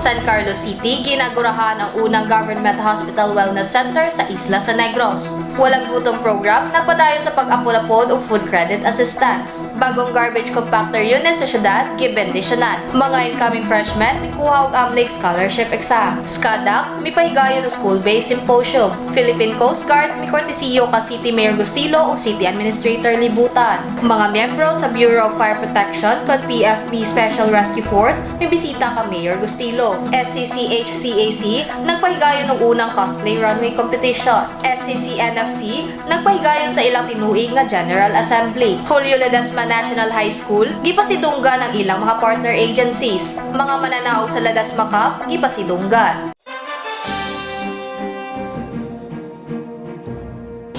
San Carlos City, ginagurahan ang unang Government Hospital Wellness Center sa Isla San Negros. Walang gutom program, nagpadayon sa pag-apulapod o food credit assistance. Bagong garbage compactor unit sa syudad, gibendisyonan. Mga incoming freshmen, may kuha og AMLIC scholarship exam. SCADAC, may pahigayon o school-based symposium. Philippine Coast Guard, may kortesiyo ka City Mayor Gustilo o City Administrator libutan. Mga miyembro sa Bureau of Fire Protection kod PFP Special Rescue Force, may bisita ka Mayor Gustilo. SCCHCAC, nagpahigayon ng unang cosplay runway competition. SCCNFC, nagpahigayon sa ilang tinuig nga General Assembly. Julio Ledesma National High School, gipasidunggan ang ilang mga partner agencies. Mga mananaog sa Ledesma Cup, gipasidunggan.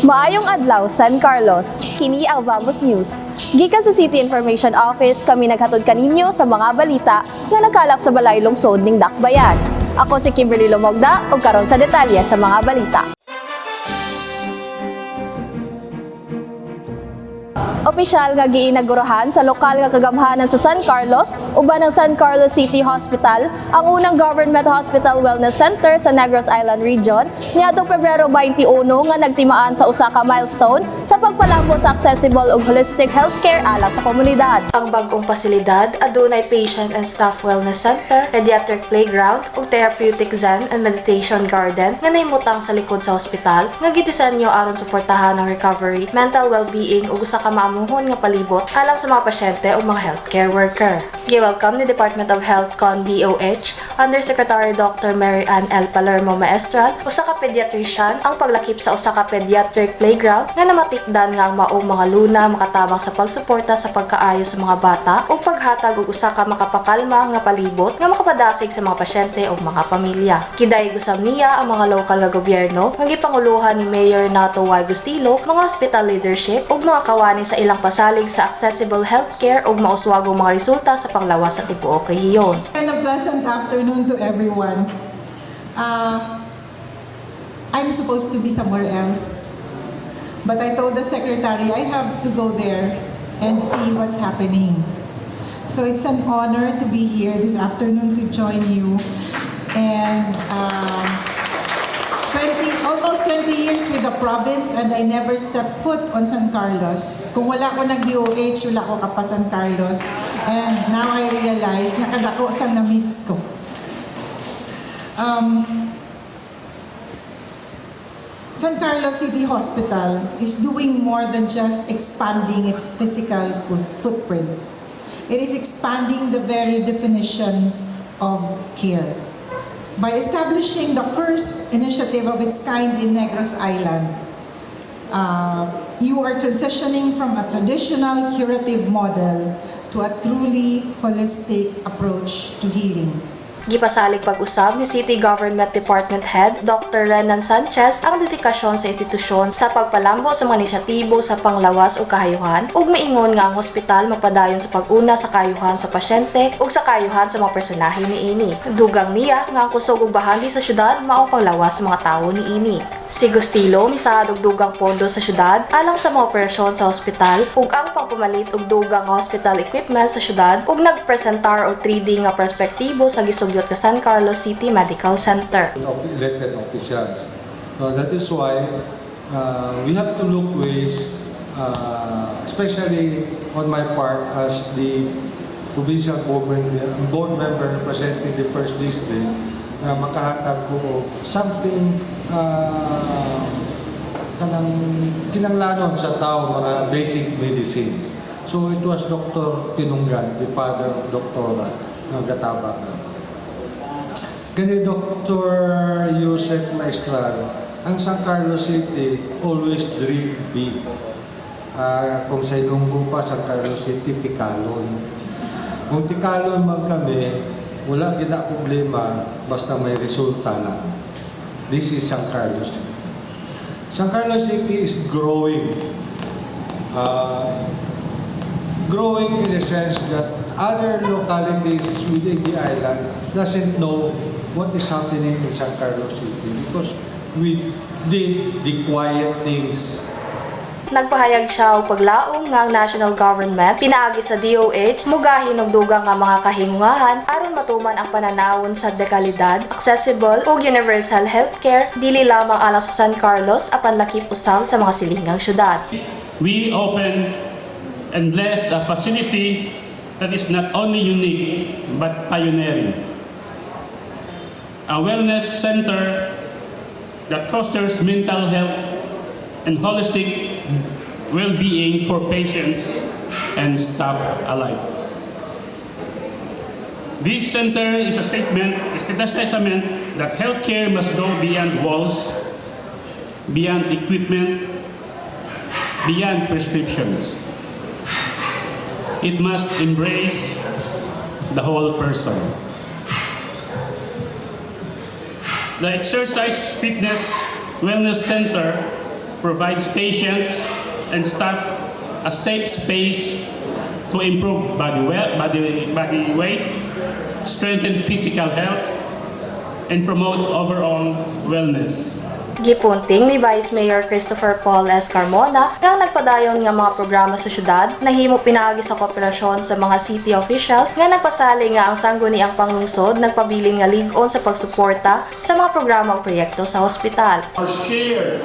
Maayong adlaw, San Carlos. Kini ang Vamos News. Gikan sa City Information Office, kami naghatod kaninyo sa mga balita nga nagkalap sa balay lungsod ning Dakbayan. Ako si Kimberly Lumogda ug karon sa detalye sa mga balita. Opisyal nga giinagurahan sa lokal nga kagamhanan sa San Carlos uban ng San Carlos City Hospital ang unang Government Hospital Wellness Center sa Negros Island Region niadtong Pebrero 21 nga nagtimaan sa usa ka milestone sa pagpalambo sa accessible ug holistic healthcare alang sa komunidad. Ang bagong pasilidad adunay Patient and Staff Wellness Center, Pediatric Playground ug Therapeutic Zen and Meditation Garden nga nahimutang sa likod sa ospital nga gidisenyo aron suportahan ang recovery, mental well-being ug usa ka maamuhon nga palibot alang sa mga pasyente o mga healthcare worker. Gi-welcome ni Department of Health Con DOH Undersecretary Dr. Mary Ann L. Palermo Maestral usa ka pediatrician ang paglakip sa usa ka pediatric playground nga namatikdan nga ang maong mga luna makatabang sa pagsuporta sa pagkaayo sa mga bata ug paghatag og usa ka makapakalma nga palibot nga makapadasig sa mga pasyente o mga pamilya. Kiday gusab niya ang mga lokal nga gobyerno nga gipanguluhan ni Mayor Nato Y. Gustilo, mga hospital leadership ug mga kawani sa ilang pasalig sa accessible healthcare ug mauswagong mga resulta sa panglawas sa tibuok rehiyon. And a pleasant afternoon to everyone. I'm supposed to be somewhere else, but I told the secretary I have to go there and see what's happening. So it's an honor to be here this afternoon to join you. And almost 20 years with the province and I never stepped foot on San Carlos. Kung wala ko nag-DOH, wala ko kapa San Carlos. And now I realize, nakadako sang na-miss ko. San Carlos City Hospital is doing more than just expanding its physical footprint. It is expanding the very definition of care. By establishing the first initiative of its kind in Negros Island, you are transitioning from a traditional curative model to a truly holistic approach to healing. Gipasalig pag-usab ni City Government Department Head Dr. Renan Sanchez ang dedikasyon sa institusyon sa pagpalambo sa mga inisyatibo sa panglawas o kahayuhan ug maingon nga ang hospital magpadayon sa pag-una sa kayuhan sa pasyente ug sa kayuhan sa mga personahe niini. Dugang niya nga ang kusog ug bahagi sa syudad mao panglawas sa mga tawo niini. Si Gustilo misahad og dugang pondo sa syudad alang sa mga operasyon sa hospital ug ang pagpamalit og dugang hospital equipment sa syudad ug nagpresentar og 3D nga perspektibo sa gisug ka San Carlos City Medical Center. Of elected officials. So that is why we have to look ways, especially on my part as the provincial board member representing the first district, makahatag ko something kanang kinanglanon sa tao, mga basic medicines. So it was Dr. Pinunggan, the father of Dr. Gatabang. Kani Dr. Yusef Maestral, ang San Carlos City always dream big. Kung sa Ilonggo pa, San Carlos City, Tikalon. Kung Tikalon man kami, wala gina problema, basta may resulta lang. This is San Carlos City. San Carlos City is growing. Growing in the sense that other localities within the island doesn't know what is happening in San Carlos City because we did the quiet things Nagpahayag siya og paglaom nga ang national government pinaagi sa DOH mugahin og dugang nga mga kahinguhan aron matuman ang pananawon sa dekalidad, accessible ug universal healthcare dili lamang alang sa San Carlos apan lakip usab sa mga silingang syudad. We open and bless a facility that is not only unique but pioneering. A wellness center that fosters mental health and holistic well-being for patients and staff alike. This center is a testament that healthcare must go beyond walls, beyond equipment, beyond prescriptions. It must embrace the whole person. The Exercise Fitness Wellness Center provides patients and staff a safe space to improve body weight, strengthen physical health, and promote overall wellness. Gipunting ni Vice Mayor Christopher Paul S. Carmona nga nagpadayon nga mga programa sa syudad nahimo pinaagi sa kooperasyon sa mga city officials nga nagpasali nga ang sangguniang panglungsod nagpabilin nga lig-on sa pagsuporta sa mga programa o proyekto sa ospital. Our shared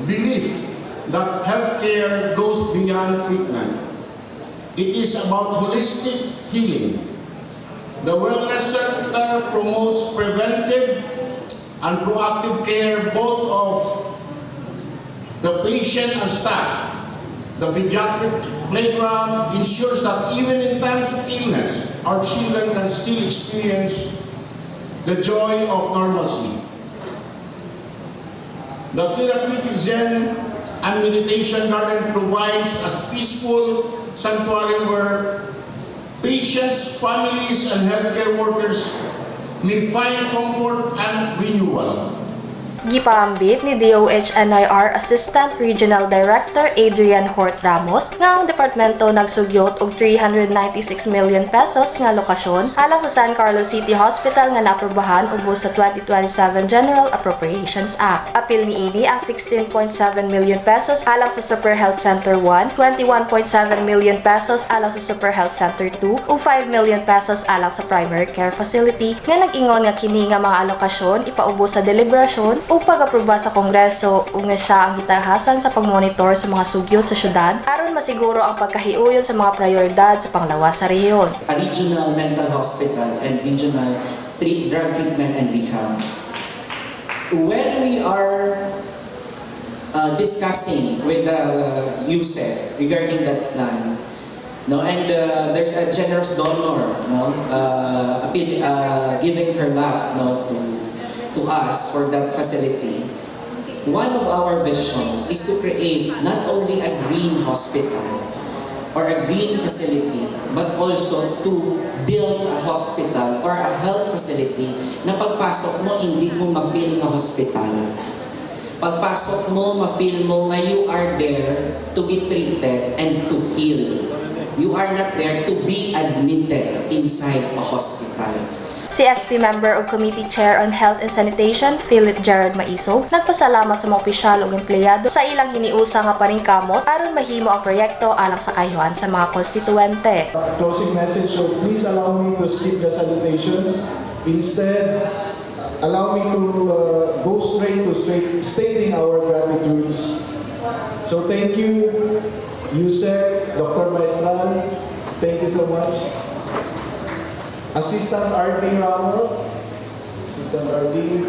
belief that healthcare goes beyond treatment. It is about holistic healing. The wellness center promotes preventive and proactive care both of the patient and staff. The pediatric playground ensures that even in times of illness, our children can still experience the joy of normalcy. The therapeutic Zen and meditation garden provides a peaceful sanctuary where patients, families, and healthcare workers may find comfort and renewal. Gipaambit ni DOH NIR Assistant Regional Director Adrian Hort Ramos nga ang departamento nagsugyot og 396 million pesos nga lokasyon alang sa San Carlos City Hospital nga naaprubahan ubos sa 2027 General Appropriations Act. Apil niini ang 16.7 million pesos alang sa Super Health Center 1, 21.7 million pesos alang sa Super Health Center 2 ug 5 million pesos alang sa Primary Care Facility nga nag-ingon nga kini nga mga alokasyon ipaubos sa deliberasyon o pag-aproba sa Kongreso ug nga siya ang gitahasan sa pagmonitor sa mga sugyot sa syudad aron masiguro ang pagkahiuyon sa mga prioridad sa panglawas sa rehiyon. A regional mental hospital and regional drug treatment and rehab. When we are discussing with the USEC regarding that plan, no, and there's a generous donor, no, giving her lot, no, to us for that facility. One of our vision is to create not only a green hospital or a green facility, but also to build a hospital or a health facility na pagpasok mo, hindi mo ma-feel na hospital. Pagpasok mo, ma-feel mo na you are there to be treated and to heal. You are not there to be admitted inside a hospital. Si SP member o Committee Chair on Health and Sanitation, Philip Gerard Maisog, nagpasalamat sa mga opisyal o empleyado sa ilang hiniusa nga paringkamot aron mahimo ang proyekto alang sa kayuhan sa mga konstituente. Closing message, so please allow me to skip the salutations. Instead, allow me to go straight to stating our gratitudes. So thank you, Yusek, Dr. Maestral, thank you so much. Assistant RD Ramos, Assistant RD,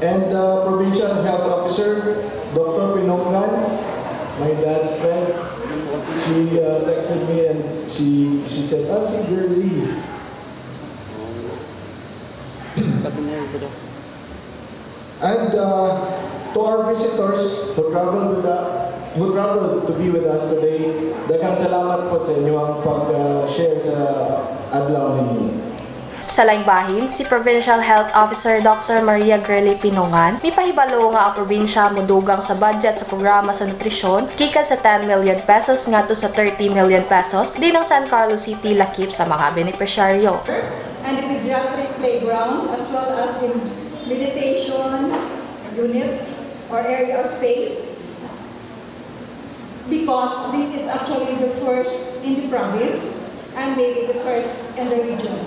and Provincial Health Officer, Dr. Pinonggan, my dad's friend. She texted me and she said, si Girlie. And to our visitors who traveled to be with us today, daghang salamat po sa inyo ang pag-share sa adlaw ninyo. Sa laing bahin, si Provincial Health Officer Dr. Maria Girlie Pinongan, may pahibalo nga ang probinsya modugang sa budget sa programa sa nutrisyon gikan sa 10 million pesos ngadto sa 30 million pesos din ang San Carlos City lakip sa mga benepisyaryo. And the pediatric playground as well as in meditation unit or area of space, because this is actually the first in the province and maybe the first in the region.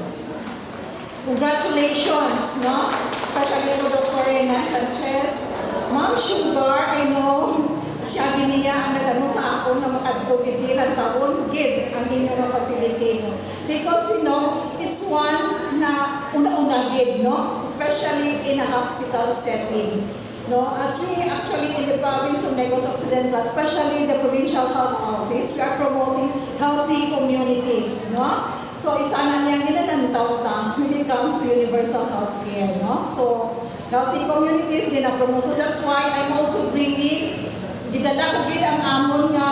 Congratulations, no? Especially to Dr. Reyna Sanchez. Ma'am Sugar, I know, siya niya ang nagano sa ako na makadugid-ilang taon, gid ang inyong mga facility, no? Because, it's one na una-una gid, no? Especially in a hospital setting. No, as we actually in the province of Negros Occidental, especially the provincial health office, we are promoting healthy communities, no? So isa na niyang ginanantaw when it comes to universal health care, no? So healthy communities ginapromote. That's why I'm also bringing gidala ko gid ang amon nga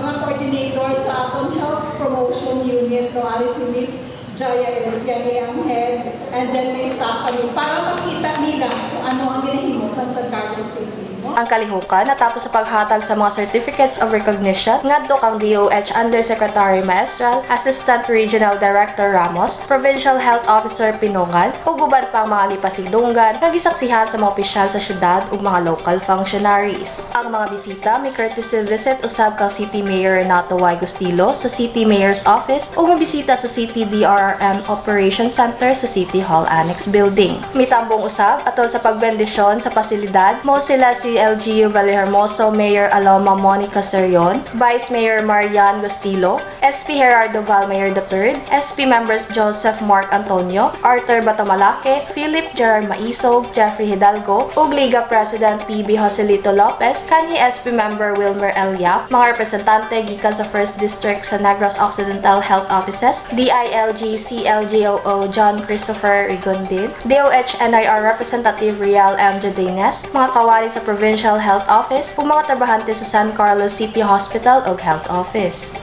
mga coordinator sa aton health promotion unit, no? Ari si Miss Jaya Elsiani ang head, and then may staff kami para makita nila kung ano ang ginahimo sa San Carlos City. No? Ang kalihukan natapos sa paghatag sa mga certificates of recognition ngadto kang DOH Undersecretary Maestral, Assistant Regional Director Ramos, Provincial Health Officer Pinungan, ug uban pang mga lipasidunggan nga gisaksihan sa mga opisyal sa syudad ug mga local functionaries. Ang mga bisita may courtesy visit usab kang City Mayor Renato Y. Gustilo sa City Mayor's Office ug mabisita sa City DRRM Operations Center sa City Hall Annex Building. Mitambong usab atol sa pagbendisyon sa pasilidad mo sila si LGU Vallehermoso Mayor Aloma Monica Serion, Vice Mayor Marian Gustilo, SP Gerardo Valmayor III, SP members Joseph Mark Antonio, Arthur Batamalake, Philip Gerard Maisog, Jeffrey Hidalgo, ug Liga President PB Joselito Lopez, kanhi SP member Wilmer L. Yap, mga representante gikan sa 1st District sa Negros Occidental Health Offices, DILG CLGOO John Christopher Rigondin, DOH NIR Representative Rial M. Jadenes, mga kawali sa Provincial Health Office ug mga trabahante sa San Carlos City Hospital ug Health Office.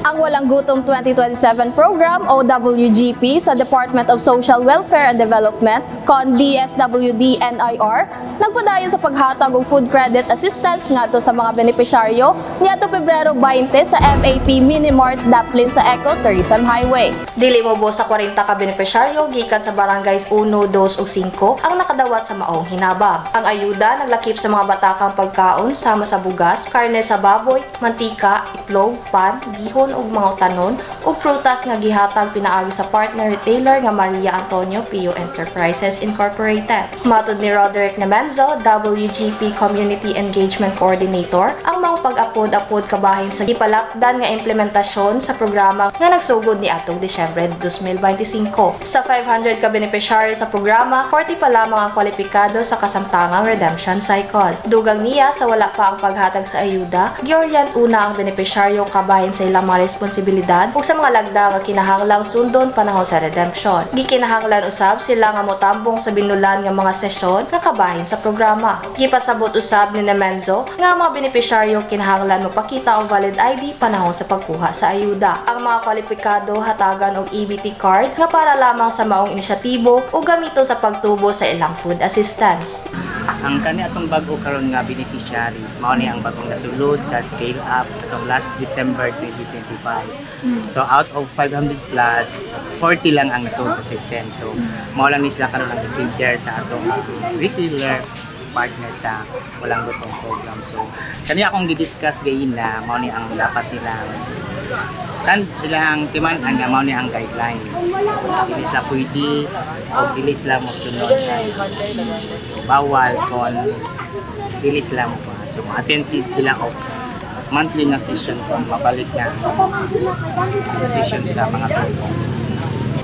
Ang Walang Gutom 2027 program o WGP sa Department of Social Welfare and Development, con DSWD NIR, nagpadayon sa paghatag og food credit assistance ngadto sa mga benepisyaryo niadto Pebrero 20 sa MAP Minimart Daplin sa Eco Tourism Highway. Dili mobo sa 40 ka benepisyaryo gikan sa barangays 1, 2 ug 5 ang nakadawat sa maong hinabang. Ang ayuda naglakip sa mga batakang pagkaon sama sa bugas, karne sa baboy, mantika, itlog, pan, bihon ug mga utanon ug prutas nga gihatag pinaagi sa partner retailer nga Maria Antonio Pio Enterprises Incorporated. Matud ni Roderick Nemenzo, WGP Community Engagement Coordinator, ang mga pag-apod-apod kabahin sa gipalakdan nga implementasyon sa programa nga nagsugod ni atong Disyembre 2025. Sa 500 ka beneficiary sa programa, 40 pa lamang ang kwalipikado sa kasamtangang redemption cycle. Dugang niya sa wala pa ang paghatag sa ayuda, gioryan una ang benepisyaryo kabahin sa ilang mga responsibilidad ug sa mga lagda nga kinahanglang sundon panahon sa redemption. Gikinahanglan usab sila nga motambong sa binulan nga mga sesyon nga kabahin sa programa. Gipasabot usab ni Nemenzo nga mga benepisyaryo kinahanglan magpakita og valid ID panahon sa pagkuha sa ayuda. Ang mga kwalipikado hatagan og EBT card nga para lamang sa maong inisyatibo o gamito sa pagtubo sa ilang food assistance. Ang kani atong bag-o karon nga beneficiaries mao ni ang bagong nasulod sa scale up atong last December 2025. So out of 500 plus 40 lang ang nasulod sa system. So mao lang ni sila karon ang i-feature sa atong retailer partner sa Walang Gutom program. So kani akong gi-discuss gayon na mao ni ang dapat nilang ilang timan-an nga mao ni ang guidelines. Dili sila pwede o dili sila mo sunod. So, bawal kon dili sila mo pa. So attended sila of monthly na session kung mabalik na session sa mga tao.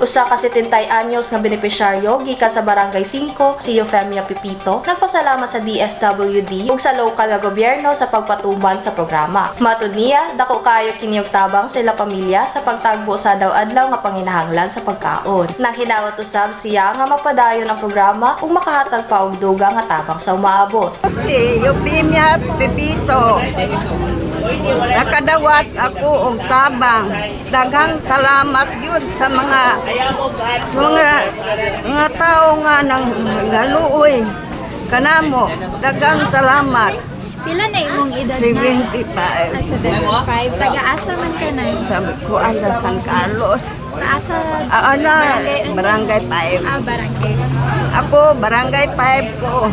Usa ka 70 anyos nga benepisyaryo gikan sa Barangay 5, si Eufemia Pipito, nagpasalamat sa DSWD ug sa lokal nga gobyerno sa pagpatuman sa programa. Matud niya, dako kayo kini og tabang sa ilang pamilya sa pagtagbo sa daw-adlaw nga panginahanglan sa pagkaon. Nang hinawat usab siya nga magpadayon ang programa ug makahatag pa og dugang nga tabang sa umaabot. Si Eufemia Pipito, nakadawat ako og tabang. Daghang salamat yun sa mga tao nga nang naluoy kanamo. Daghang salamat. Pila na imong edad na? 75. 75. Taga-asa man ka na? Sabi ko, ay, San Carlos. Sa barangay 5. Barangay. Ako, barangay 5 ko.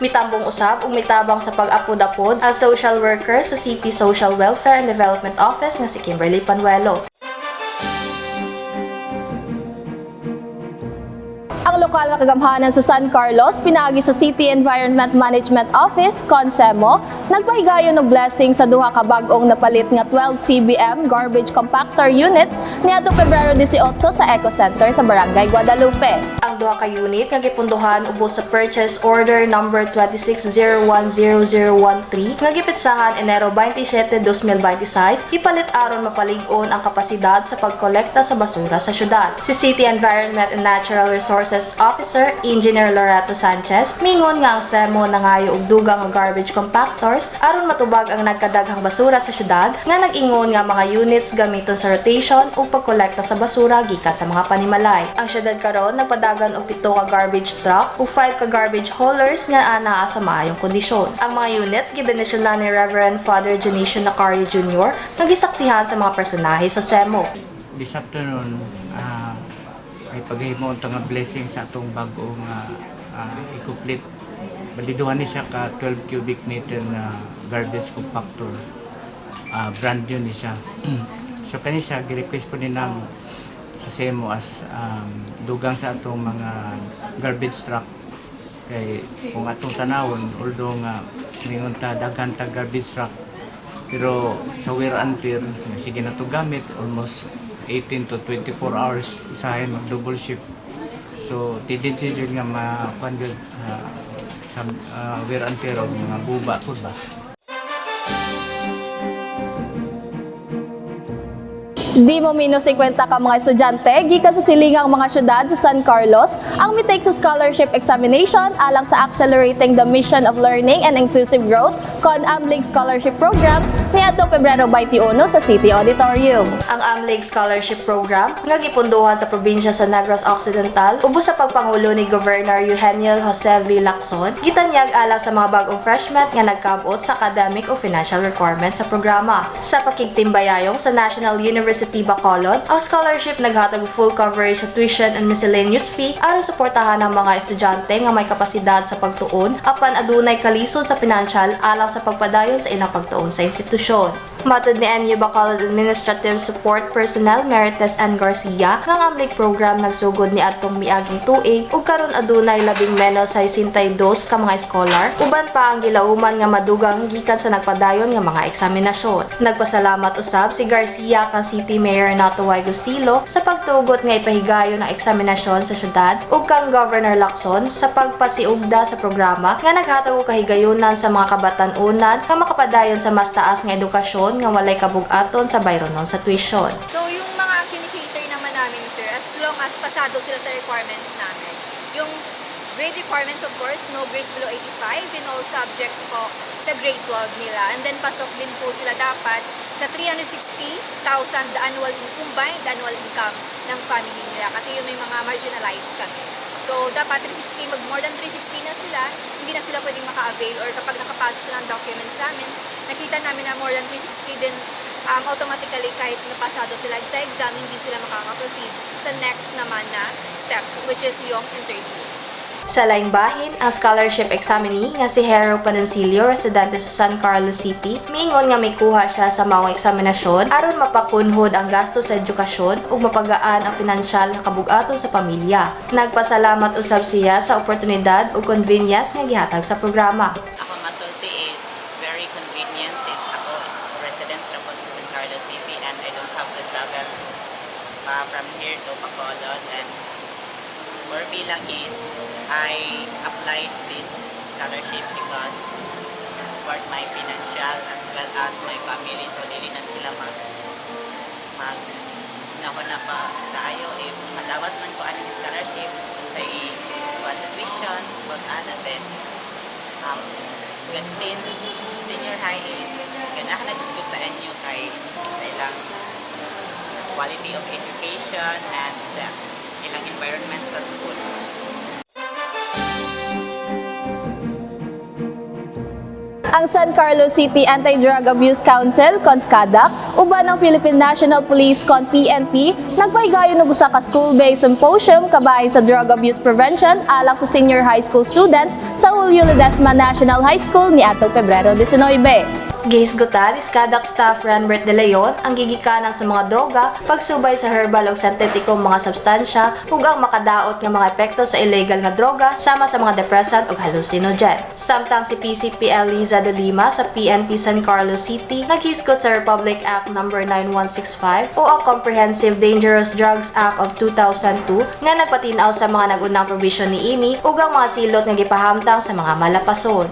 Mitambong usab ug mitabang sa pag-apod-apod ang social worker sa City Social Welfare and Development Office nga si Kimberly Panuelo. Ang lokal nga kagamhanan sa San Carlos pinaagi sa City Environment Management Office, CONSEMO, nagpahigayon og blessing sa duha ka bag-ong napalit nga 12 CBM garbage compactor units niadtong Pebrero 18 sa Eco Center sa Barangay Guadalupe. Ang duha ka unit nga gipunduhan ubos sa purchase order number 26010013 nga gipitsahan Enero 27, 2026 ipalit aron mapalig-on ang kapasidad sa pagkolekta sa basura sa syudad. Si City Environment and Natural Resources Officer Engineer Loreto Sanchez mingon nga ang SEMO nangayo og dugang nga garbage compactors aron matubag ang nagkadaghang basura sa syudad nga nag-ingon nga mga units gamiton sa rotation o pagkolekta sa basura gikan sa mga panimalay. Ang syudad karon nagpadagan og 7 ka garbage truck ug 5 ka garbage haulers nga anaa sa maayong kondisyon. Ang mga units gibenisyonan ni Reverend Father Janicio Nacario Jr. nga gisaksihan sa mga personahe sa SEMO. This afternoon, ay paghimo nga blessing sa atong bagong i-complete. Baliduhan ni siya ka 12 cubic meter na garbage compactor. Brand new ni siya. So kani siya gi-request po ni nang sa SEMO as dugang sa atong mga garbage truck. Kay kung atong tanawon, although nga mingon ta daghan ta garbage truck, pero sa wear and tear sige na to gamit almost 18 to 24 hours isahin mag double shift. So tendency jud nga makuan gyud sa wear and tear og mga buba pud ba. Di mo minus 50 ka mga estudyante gikan sa silingang mga syudad sa San Carlos ang mitake sa scholarship examination alang sa Accelerating the Mission of Learning and Inclusive Growth CON-AMLIG Scholarship Program niadtong Pebrero 21 sa City Auditorium. Ang AMLIG Scholarship Program nga gipunduhan sa probinsya sa Negros Occidental ubos sa pagpangulo ni Governor Eugenio Jose V. Lacson gitanyag alang sa mga bagong freshmen nga nagkabot sa academic o financial requirements sa programa. Sa pakigtimbayayong sa National University Bacolod, ang scholarship naghatag full coverage sa tuition and miscellaneous fee aron suportahan ang mga estudyante nga may kapasidad sa pagtuon apan adunay kalisod sa financial alang sa pagpadayon sa ilang pagtuon sa institusyon. Matod ni NU Bacolod Administrative Support Personnel Merites N. Garcia, nga ang AMLIG program nagsugod ni adtong miaging tuig ug karon adunay labing menos sa 62 ka mga scholar, uban pa ang gilauman nga madugang gikan sa nagpadayon nga mga eksaminasyon. Nagpasalamat usab si Garcia kang City Mayor Nato Y. Gustilo sa pagtugot nga ipahigayon ang eksaminasyon sa syudad ug kang Governor Lacson sa pagpasiugda sa programa nga naghatag og kahigayonan sa mga kabatan-unan nga makapadayon sa mas taas nga edukasyon nga walay kabug-aton sa bayronon sa tuition. So yung mga kinikater naman namin, sir, as long as pasado sila sa requirements namin. Yung grade requirements, of course, no grades below 85 in all subjects po sa grade 12 nila. And then pasok din po sila dapat sa 360,000 combined annual income ng family nila kasi yung may mga marginalized kami. So dapat 360, mag more than 360 na sila, hindi na sila pwedeng maka-avail or kapag nakapasa sila ng documents namin, nakita namin na more than 360 din automatically kahit napasado sila sa exam, hindi sila makaka-proceed sa next naman na steps which is yung interview. Sa laing bahin, ang scholarship examinee nga si Hero Panancilio, residente sa San Carlos City, miingon nga may kuha siya sa maong eksaminasyon aron mapakunhod ang gasto sa edukasyon ug mapagaan ang pinansyal nga kabug-aton sa pamilya. Nagpasalamat usab siya sa oportunidad ug convenience nga gihatag sa programa. Ako masulti is very convenient since ako residence lang po sa San Carlos City and I don't have to travel from here to Bacolod. And for me lang is I applied this scholarship because to support my financial as well as my family. So dili na sila na pa tayo if madawat man ko ani scholarship sa sa tuition but other than since senior high is ganahan na jud ko sa inyo kay sa ilang quality of education and sa ilang environment sa school. Ang San Carlos City Anti-Drug Abuse Council, CONSCADAC, uban ng Philippine National Police, PNP, nagpahigayon ng usa ka school-based symposium kabahin sa drug abuse prevention alang sa senior high school students sa Julio Ledesma National High School ni atong Pebrero 19. Gihisgutan, iskadak staff Ranbert De Leon ang gigikanan sa mga droga, pagsubay sa herbal o sintetikong mga substansya, ug ang makadaot nga mga epekto sa illegal nga droga sama sa mga depressant ug hallucinogen. Samtang si PCPL Liza de Lima sa PNP San Carlos City naghisgot sa Republic Act No. 9165 o ang Comprehensive Dangerous Drugs Act of 2002 nga nagpatinaw sa mga nagunang provision niini ug ang mga silot nga gipahamtang sa mga malapason.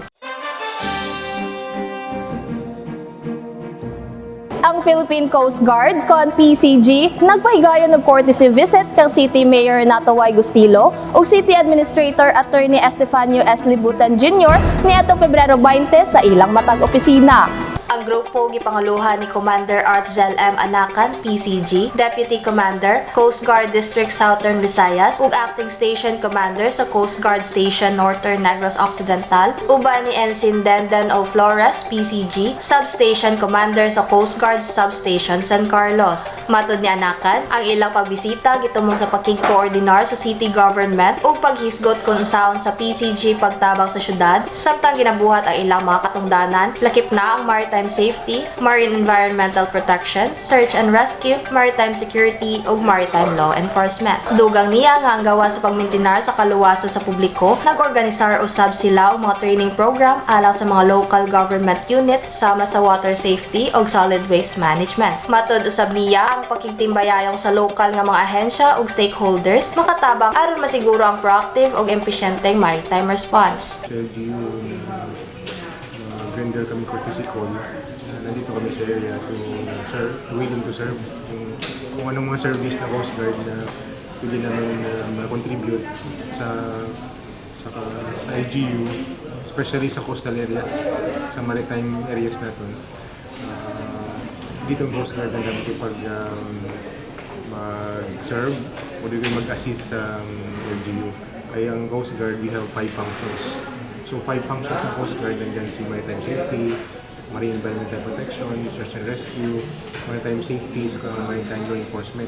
Ang Philippine Coast Guard, PCG, nagpahigayon ng courtesy visit kang City Mayor Renato Y. Gustilo ug City Administrator Attorney Estefanio S. Libutan Jr. niadtong Pebrero 20 sa ilang matag opisina. Ang grupo gipanguluhan ni Commander Artzel M. Anakan, PCG, Deputy Commander, Coast Guard District Southern Visayas, ug Acting Station Commander sa Coast Guard Station Northern Negros Occidental, uban ni Ensign Dendan O. Flores, PCG, Substation Commander sa Coast Guard Substation San Carlos. Matud ni Anakan, ang ilang pagbisita gitumong sa pakig-koordinar sa city government ug paghisgot kung unsaon sa PCG pagtabang sa syudad, samtang ginabuhat ang ilang mga katungdanan, lakip na ang maritime safety, marine environmental protection, search and rescue, maritime security, ug maritime law enforcement. Dugang niya nga ang gawa sa pagmintinar sa kaluwasan sa publiko, nag-organisar usab sila og mga training program alang sa mga local government unit sama sa water safety ug solid waste management. Matud usab niya ang pakigtimbayayong sa local nga mga ahensya ug stakeholders makatabang aron masiguro ang proactive ug empisyenteng maritime response. Render kami courtesy call. Nandito kami sa area to serve, willing to serve. Kung anong mga service na Coast Guard na pwede namin ma-contribute sa LGU, especially sa coastal areas, sa maritime areas natin. Dito ang Coast Guard ang kami mag-serve o dito mag-assist sa LGU. Ay ang Coast Guard, we have 5 functions. So 5 functions ng Coast Guard, nandiyan si maritime safety, marine environmental protection, search and rescue, maritime safety, saka maritime law enforcement.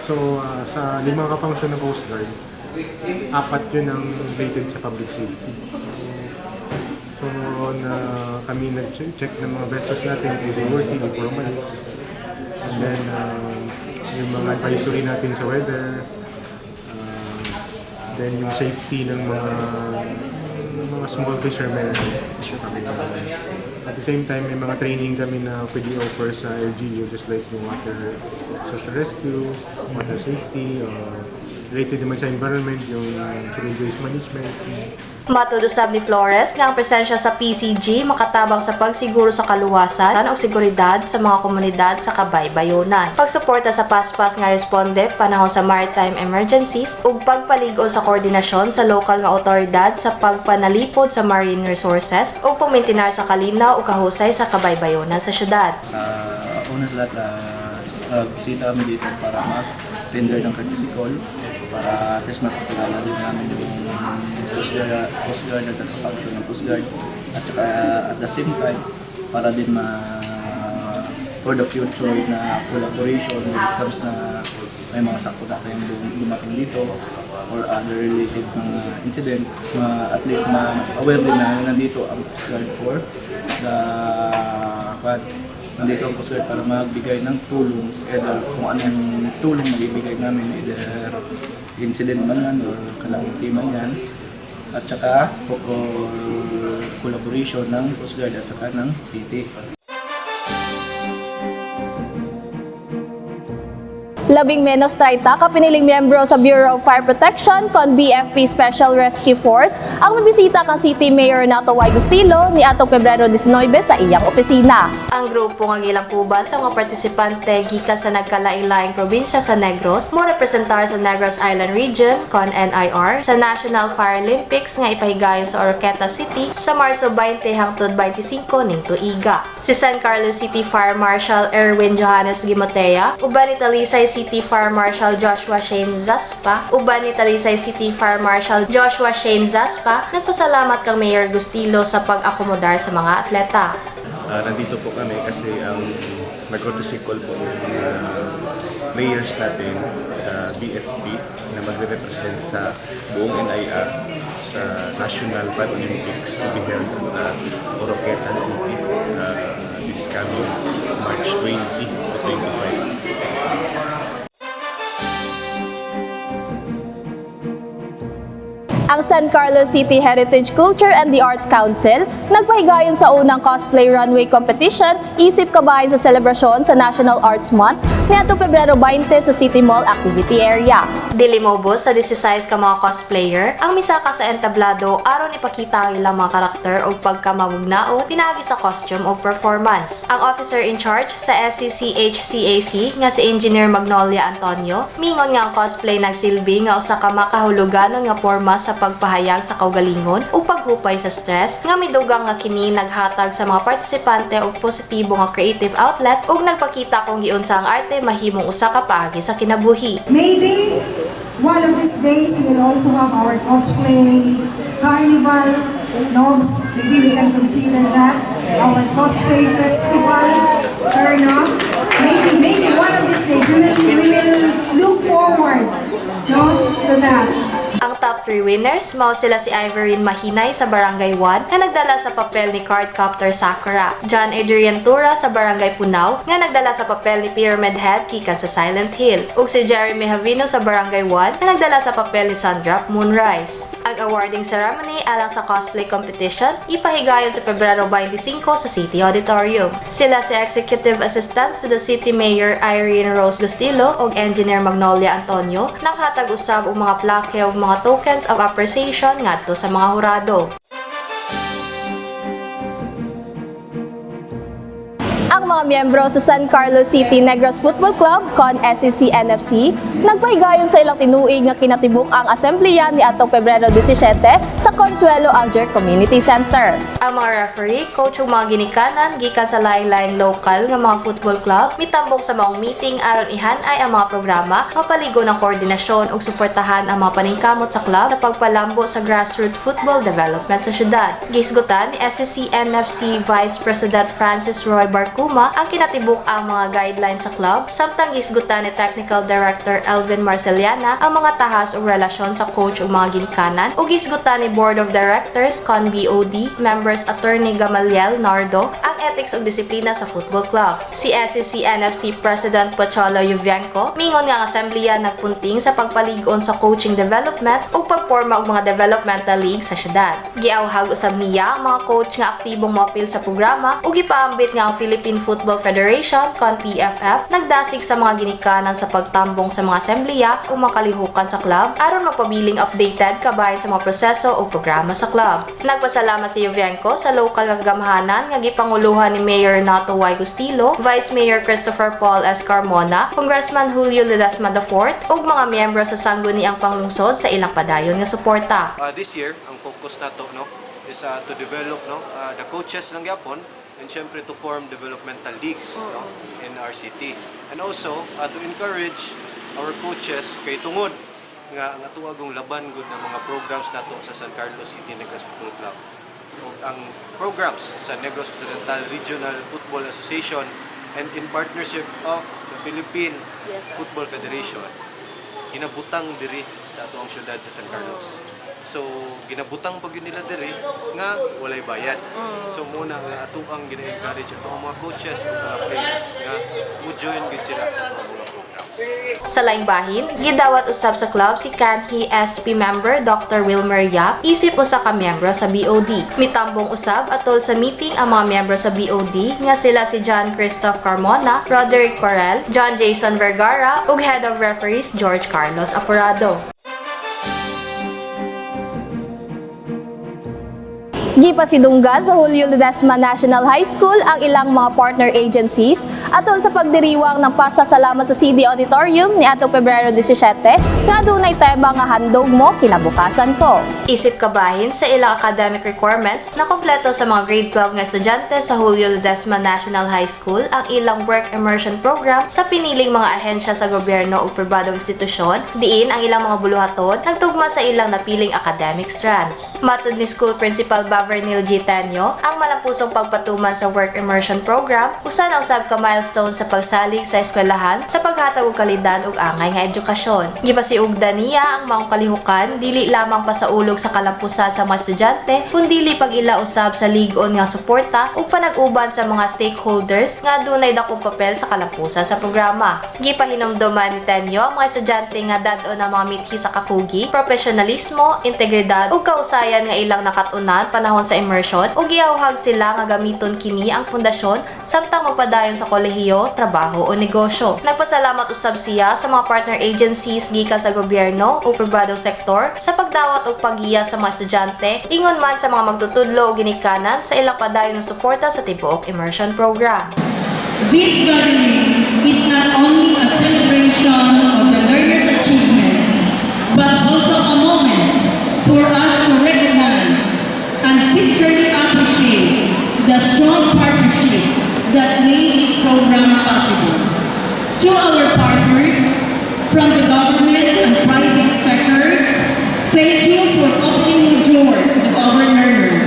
So sa 5 ka-function ng Coast Guard, 4 yun ang related sa public safety. So kami nag-check ng mga vessels natin kung seaworthy before umalis. And then yung mga advisory natin sa weather, then yung safety ng mga small fishermen. At the same time, may mga training kami na pwede offer sa LGU, just like yung water search and rescue, water safety, related naman sa environment, yung solid waste management. Matud usab ni Flores nga ang presensya sa PCG makatabang sa pagsiguro sa kaluwasan o seguridad sa mga komunidad sa kabaybayonan, pagsuporta sa paspas nga responde panahon sa maritime emergencies ug pagpaligo sa koordinasyon sa lokal nga otoridad sa pagpanalipod sa marine resources o pagmintinar sa kalinaw o kahusay sa kabaybayonan sa syudad. Una sa lahat, bisita kami dito para mag-render ng courtesy call para at least mapakilala din namin yung Coast Guard at sa function ng Coast Guard at saka at the same time para din for the future na collaboration when it comes na may mga sakuna kayong dumating dito or other related mga incident, at least ma-aware din na nandito ang Coast Guard for nandito ang Coast Guard para magbigay ng tulong, either kung anong tulong magbibigay namin, either incident man yan or calamity man yan, at saka or collaboration ng Coast Guard at saka ng city. Labing menos 30 kapiniling miyembro sa Bureau of Fire Protection kon BFP Special Rescue Force ang mabisita kang City Mayor Renato Y. Gustilo ni atong Pebrero 19 sa iyang opisina. Ang grupo nga gilangkuban sa mga partisipante gikan sa nagkalain-laing probinsya sa Negros mo representar sa Negros Island Region kon NIR sa National Fire Olympics nga ipahigayon sa Oroqueta City sa Marso 20 hangtod 25 ning tuiga. Si San Carlos City Fire Marshal Erwin Johannes Gimotea uban ni Talisay City Fire Marshal Joshua Shane Zaspa, uban ni Talisay City Fire Marshal Joshua Shane Zaspa, nagpasalamat kang Mayor Gustilo sa pag-akomodar sa mga atleta. Nandito po kami kasi nag-courtesy call po yung players natin sa BFP na magre-represent sa buong NIR sa National Paralympics to be held at Oroqueta City this coming March 20 to 25. Ang San Carlos City Heritage Culture and the Arts Council nagpahigayon sa unang cosplay runway competition isip kabahin sa selebrasyon sa National Arts Month niadtong Pebrero 20 sa City Mall Activity Area. Dili mobos sa 16 ka mga cosplayer ang misaka sa entablado aron ipakita ang ilang mga karakter o pagkamamugnaot pinaagi sa costume o performance. Ang officer in charge sa SCCHCAC nga si Engineer Magnolia Antonio mingon nga ang cosplay nagsilbi nga usa ka makahuluganon nga porma sa pagpahayag sa kaugalingon o paghupay sa stress nga midugang nga kini naghatag sa mga partisipante og positibo nga creative outlet ug nagpakita kung giunsa ang arte mahimong usa ka paagi sa kinabuhi. Maybe one of these days we will also have our cosplay carnival. No, maybe we can consider that our cosplay festival. Sir, no? Maybe one of these days we will look forward, no, to that. Ang top 3 winners, mao sila si Ivorine Mahinay sa Barangay 1 na nagdala sa papel ni Cardcopter Sakura, John Adrian Tura sa Barangay Punaw nga nagdala sa papel ni Pyramid Head gikan sa Silent Hill, ug si Jeremy Havino sa Barangay 1 na nagdala sa papel ni Sundrop Moonrise. Ang awarding ceremony alang sa cosplay competition ipahigayon sa Pebrero 25 sa City Auditorium. Sila si Executive Assistants to the City Mayor Irene Rose Gustilo ug Engineer Magnolia Antonio naghatag usab og mga plaque ug mga tokens of appreciation ngadto sa mga hurado. Ang mga miyembro sa San Carlos City Negros Football Club kon SCC-NFC nagpahigayon sa ilang tinuig nga kinatibuk ang assembleya ni atong Pebrero 17 sa Consuelo Alger Community Center. Ang mga referee, coach ug mga ginikanan gikan sa lain-laing local nga mga football club mitambok sa maong meeting aron ihanay ang mga programa, mapaligo ng koordinasyon ug suportahan ang mga paningkamot sa club sa pagpalambo sa grassroots football development sa syudad. Gisgutan ni SCC-NFC Vice President Francis Roy Barcuma ang kinatibuk ang mga guidelines sa club, samtang gisgutan ni Technical Director Elvin Marceliana ang mga tahas o relasyon sa coach o mga ginikanan, ug gisgutan ni Board of Directors kon BOD members Attorney Gamaliel Nardo ang ethics ug disiplina sa football club. Si SCC-NFC President Pocholo Yuvienko mingon nga ang assembleya nagpunting sa pagpalig-on sa coaching development ug pagporma og mga developmental league sa syudad. Giawhag usab niya ang mga coach nga aktibong moapil sa programa ug gipaambit nga ang Philippine Football Federation kon PFF nagdasig sa mga ginikanan sa pagtambong sa mga assembleya o makalihukan sa club aron magpabiling updated kabahin sa mga proseso o programa sa club. Nagpasalamat si Yuvienko sa local nga kagamhanan nga gipanguluhan ni Mayor Nato Y. Gustilo, Vice Mayor Christopher Paul S. Carmona, Congressman Julio Ledesma IV ug mga miyembro sa sangguniang panglungsod sa ilang padayon nga suporta. This year, ang focus nato is to develop the coaches ng Yapon and syempre to form developmental leagues in our city. And also to encourage our coaches kay tungod nga tuwagong laban gud ng mga programs nato sa San Carlos City Negros Football Club. Ang programs sa Negros Occidental Regional Football Association and in partnership of the Philippine Football Federation ginabutang diri sa atoang syudad sa San Carlos. So ginabutang pag yun nila diri nga walay bayad. So muna nga ato ang gina-encourage ato ang mga coaches ug mga players nga mo-join gid sila sa atong mga programs. Sa laing bahin, gidawat usab sa club si Kanhi SP member Dr. Wilmer Yap isip usa ka miyembro sa BOD. Mitambong usab atol sa meeting ang mga miyembro sa BOD nga sila si John Christoph Carmona, Roderick Parel, John Jason Vergara ug Head of Referees George Carlos Apurado. Gipasidunggan sa Julio Ledesma National High School ang ilang mga partner agencies aton sa pagdiriwang ng pasasalamat sa CD Auditorium ni atong Pebrero 17 nga dunay tema nga handog mo kinabukasan ko. Isip kabahin sa ilang academic requirements na kompleto sa mga grade 12 nga estudyante sa Julio Ledesma National High School ang ilang work immersion program sa piniling mga ahensya sa gobyerno o pribadong institusyon, diin ang ilang mga buluhaton nagtugma sa ilang napiling academic strands. Matud ni School Principal Bavernil G. Tenyo, ang malampusong pagpatuman sa work immersion program usa na usab ka milestone sa pagsalig sa eskwelahan sa paghatag og kalidad ug angay nga edukasyon. Gipasiugdan niya ang maong kalihukan dili lamang pasaulog sa kalampusan sa mga estudyante kundi pag-ila usab sa lig-on nga suporta ug panag-uban sa mga stakeholders nga dunay dakong papel sa kalampusan sa programa. Gipahinomduman ni Tenyo ang mga estudyante nga dad-on ang mga mithi sa kakugi, profesionalismo, integridad ug kausayan nga ilang nakatunan panahon sa immersion ug giawhag sila nga gamiton kini ang pundasyon samtang magpadayon sa kolehiyo, trabaho o negosyo. Nagpasalamat usab siya sa mga partner agencies gikan sa gobyerno o pribadong sektor sa pagdawat ug paggiya sa mga estudyante ingon man sa mga magtutudlo o ginikanan sa ilang padayon ng suporta sa tibuok immersion program. This gathering is not only a celebration of the learners' achievements, but also a moment for us to recognize and sincerely appreciate the strong partnership that made this program possible. To our partners from the government and private sectors, thank you for opening doors to our learners.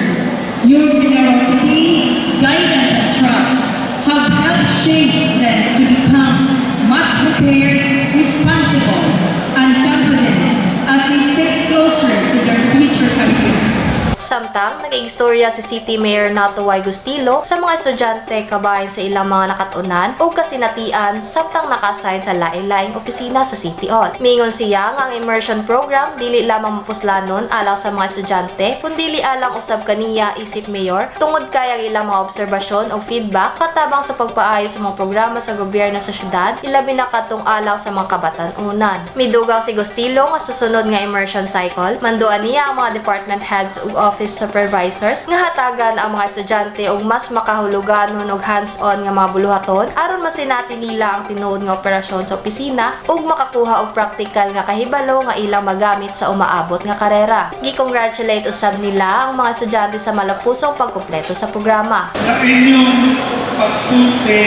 Your generosity, guidance, and trust have helped shape them to become much prepared, responsible, and confident as they step closer to their future careers. Samtang nag-iistorya si City Mayor Nato Y. Gustilo sa mga estudyante kabahin sa ilang mga nakatunan o kasinatian samtang naka-assign sa lain-laing opisina sa City Hall. Mingon siya nga ang immersion program dili lamang mapuslanon alang sa mga estudyante kundi alang usab kaniya isip mayor tungod kay ang ilang mga obserbasyon o feedback katabang sa pagpaayos sa mga programa sa gobyerno sa syudad ilabi na katong alang sa mga kabatan-unan. Midugang si Gustilo nga sa sunod nga immersion cycle manduan niya ang mga department heads ug office supervisors nga hatagan ang mga estudyante og mas makahuluganon og hands-on nga mga buluhaton aron masinati nila ang tinuod nga operasyon sa opisina ug makakuha og practical nga kahibalo nga ilang magamit sa umaabot nga karera. Gi-congratulate usab nila ang mga estudyante sa malapusong pagkumpleto sa programa. Sa inyong pagsulti,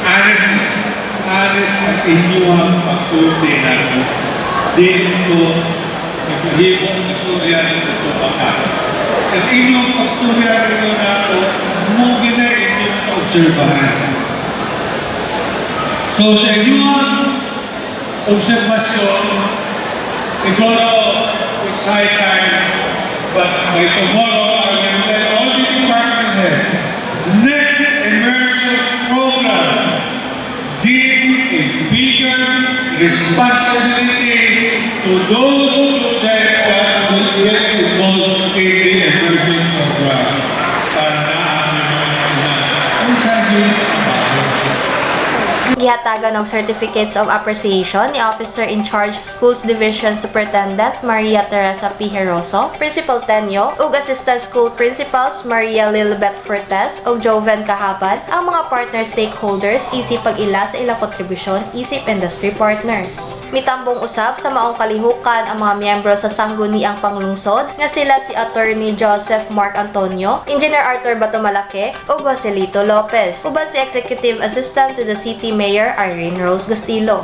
honest ang inyong pagsulti natin dito nagkahibong istorya nito bakal. Ang inyong pagturya nito nato, mugi na inyong paobserbahan. So sa inyong obserbasyon, siguro it's high time, but by tomorrow I will tell all the department heads, next immersion program, give a bigger responsibility to those students that will get involved in the immersion program para naamin kung saan yun Gihatagan og certificates of appreciation ni Officer in Charge Schools Division Superintendent Maria Teresa P. Heroso, Principal Tenyo, ug Assistant School Principals Maria Lilbeth Fortes ug Joven Kahaban ang mga partner stakeholders isip pag-ila sa ilang kontribusyon isip industry partners. Mitambong usab sa maong kalihukan ang mga miyembro sa sangguniang panglungsod nga sila si Attorney Joseph Mark Antonio, Engineer Arthur Batomalake ug Joselito Lopez, uban si Executive Assistant to the City Mayor Irene Rose Gustilo.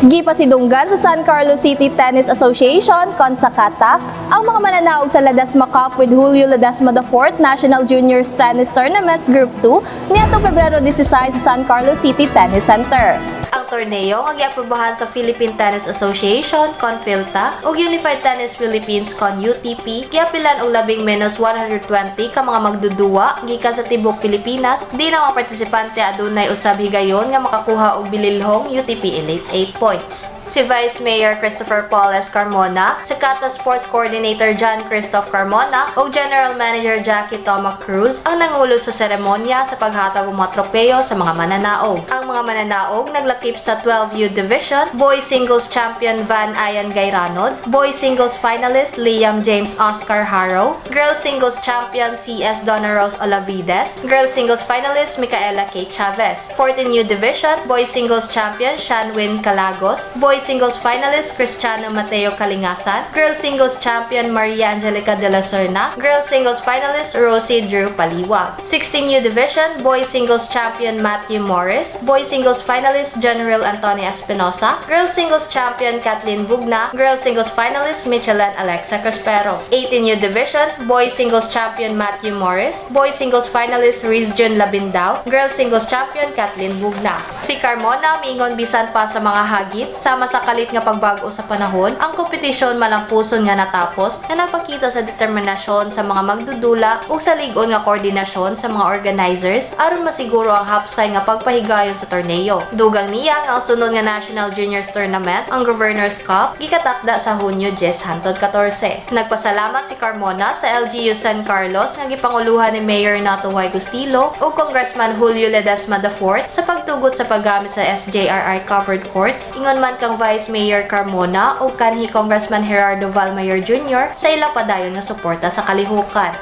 Gipasidunggan sa San Carlos City Tennis Association, Consacata, ang mga mananaog sa Ledesma Cup with Julio Ledesma IV National Juniors Tennis Tournament Group 2 niadtong Pebrero 16 sa San Carlos City Tennis Center. Ang torneo nga giaprobahan sa Philippine Tennis Association, CONFILTA, ug Unified Tennis Philippines, CON-UTP, giapilan og labing menos 120 ka mga magduduwa gikan sa tibok Pilipinas, di na mga partisipante adunay usab higayon nga makakuha og bililhong UTP Elite 8 points. Si Vice Mayor Christopher Paules Carmona, si Kata Sports Coordinator John Christoph Carmona ug General Manager Jackie Toma Cruz ang nangulo sa seremonya sa paghatag og mga tropeyo sa mga mananaog. Ang mga mananaog naglakip Sa 12U Division, Boys Singles Champion Van Ayan Gayranod, Boys Singles Finalist Liam James Oscar Harrow, Girls Singles Champion CS Donna Rose Olavides, Girls Singles Finalist Micaela K. Chavez. 14U Division, Boys Singles Champion Shanwin Calagos, Boys Singles Finalist Cristiano Mateo Kalingasan, Girls Singles Champion Maria Angelica de la Serna, Girls Singles Finalist Rosie Drew Paliwag. 16U Division, Boys Singles Champion Matthew Morris, Boys Singles Finalist General Antonia Espinosa, Girls Singles Champion Kathleen Bugna, Girls Singles Finalist Michelin Alexa Crespero. 18U Division, Boys Singles Champion Matthew Morris, Boys Singles Finalist Riz Jun Labindao, Girls Singles Champion Kathleen Bugna. Si Carmona miingon bisan pa sa mga hagit sama sa kalit nga pagbago sa panahon, ang kompetisyon malampuson nga natapos na nagpakita sa determinasyon sa mga magdudula ug sa lig-on nga koordinasyon sa mga organizers aron masiguro ang hapsay nga pagpahigayon sa torneo. Dugang niya nga ang sunod nga National Juniors Tournament, ang Governor's Cup, gikatakda sa Hunyo 10 hangtod 14. Nagpasalamat si Carmona sa LGU San Carlos nga gipanguluhan ni Mayor Nato Y. Gustilo ug Congressman Julio Ledesma IV sa pagtugot sa paggamit sa SJRI covered court, ingon man kang Vice Mayor Carmona ug kanhi Congressman Gerardo Valmayor Jr. sa ila padayon nga suporta sa kalihukan.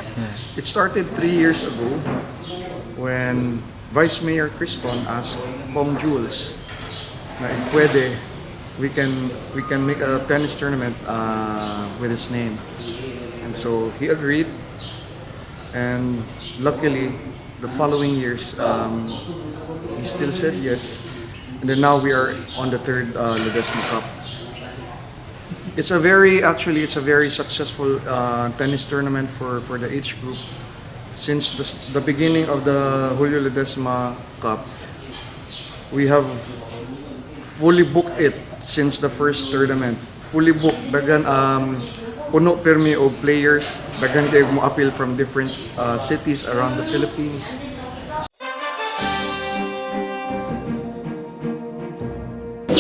It started 3 years ago when Vice Mayor Criston asked Kong Jules na if pwede, we can make a tennis tournament with his name. And so he agreed, and luckily the following years he still said yes, and then now we are on the third Ledesma Cup. It's a very successful tennis tournament for the age group. Since the beginning of the Julio Ledesma Cup, we have fully booked it since the first tournament. Fully booked. Dagan puno permi og players. Dagan kay mo appeal from different cities around the Philippines.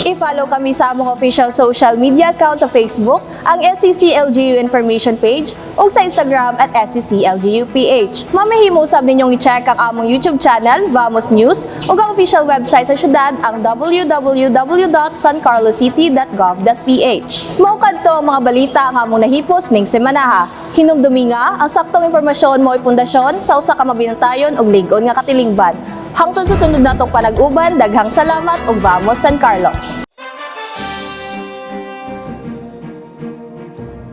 I-follow kami sa among official social media account sa Facebook, ang SCC LGU Information Page, o sa Instagram at SCC LGUPH. Mamahimo sab ninyong i-check ang among YouTube channel, Vamos News, o ang official website sa syudad, ang www.sancarloscity.gov.ph. Maukad to ang mga balita ang among nahipos ning semanaha. Hinumdumi nga, ang saktong impormasyon mo pundasyon sa usa ka mabinantayon og lig-on nga katilingban. Hangtod sa sunod natong panag-uban, daghang salamat ug Vamos San Carlos.